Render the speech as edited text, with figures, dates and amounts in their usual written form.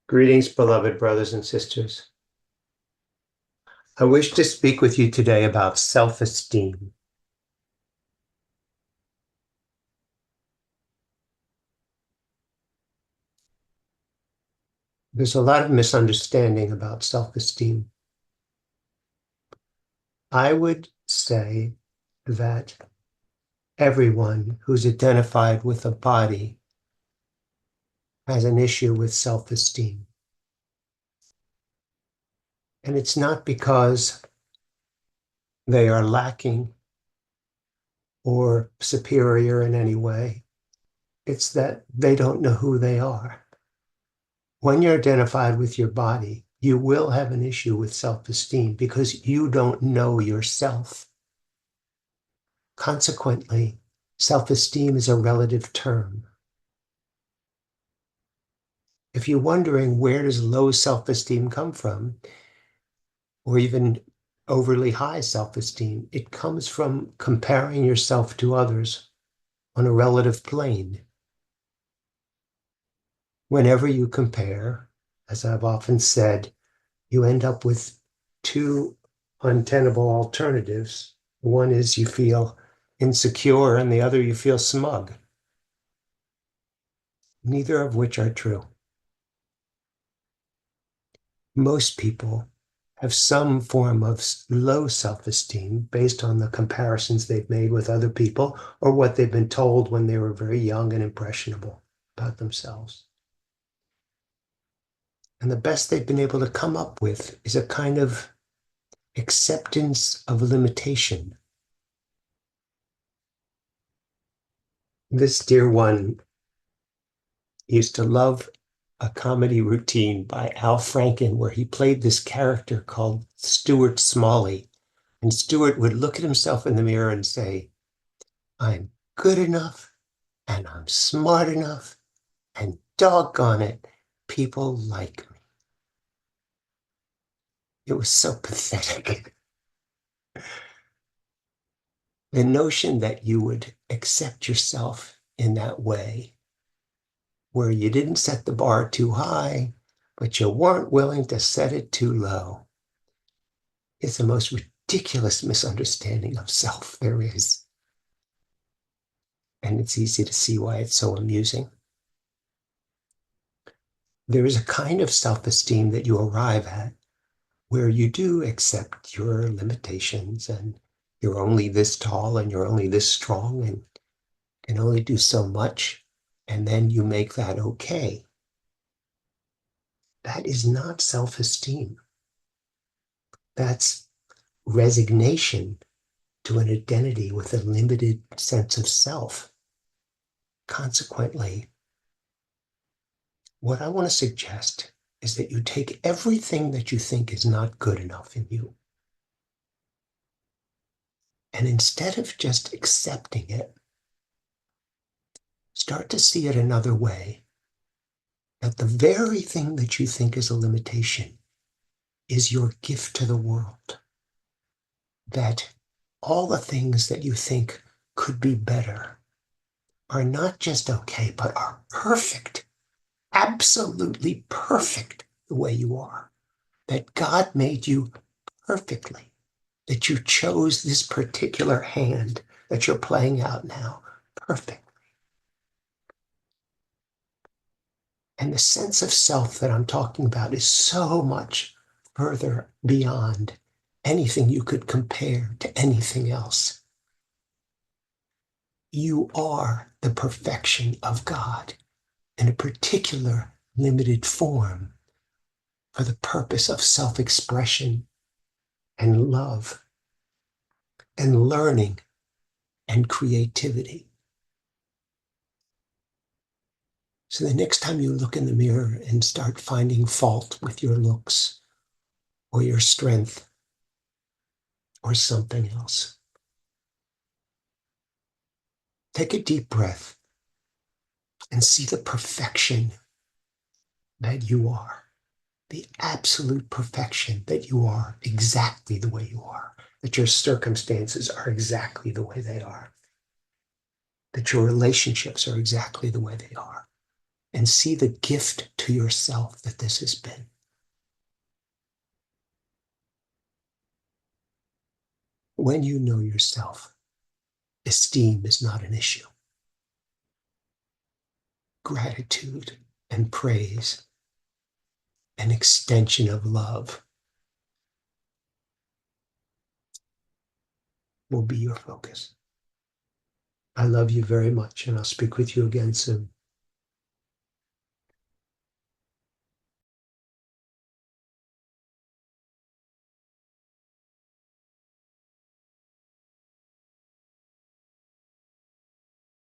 Greetings, beloved brothers and sisters. I wish to speak with you today about self-esteem. There's a lot of misunderstanding about self-esteem. I would say that everyone who's identified with a body has an issue with self-esteem. And it's not because they are lacking or superior in any way. It's that they don't know who they are. When you're identified with your body, you will have an issue with self-esteem because you don't know yourself. Consequently, self-esteem is a relative term. If you're wondering where does low self-esteem come from, or even overly high self-esteem, it comes from comparing yourself to others on a relative plane. Whenever you compare, as I've often said, you end up with two untenable alternatives. One is you feel insecure, and the other you feel smug, neither of which are true. Most people have some form of low self-esteem based on the comparisons they've made with other people or what they've been told when they were very young and impressionable about themselves. And the best they've been able to come up with is a kind of acceptance of limitation. This dear one used to love a comedy routine by Al Franken where he played this character called Stuart Smalley. And Stuart would look at himself in the mirror and say, I'm good enough and I'm smart enough and doggone it, people like me. It was so pathetic. The notion that you would accept yourself in that way, where you didn't set the bar too high, but you weren't willing to set it too low, is the most ridiculous misunderstanding of self there is. And it's easy to see why it's so amusing. There is a kind of self-esteem that you arrive at where you do accept your limitations and you're only this tall and you're only this strong and can only do so much, and then you make that okay. That is not self-esteem. That's resignation to an identity with a limited sense of self. Consequently, what I want to suggest is that you take everything that you think is not good enough in you, and instead of just accepting it, start to see it another way, that the very thing that you think is a limitation is your gift to the world. That all the things that you think could be better are not just okay, but are perfect, absolutely perfect the way you are. That God made you perfectly, that you chose this particular hand that you're playing out now perfect. And the sense of self that I'm talking about is so much further beyond anything you could compare to anything else. You are the perfection of God in a particular limited form for the purpose of self-expression and love and learning and creativity. So the next time you look in the mirror and start finding fault with your looks or your strength or something else, take a deep breath and see the perfection that you are, the absolute perfection that you are, exactly the way you are, that your circumstances are exactly the way they are, that your relationships are exactly the way they are. and see the gift to yourself that this has been. When you know yourself, esteem is not an issue. Gratitude and praise, an extension of love, will be your focus. I love you very much, and I'll speak with you again soon.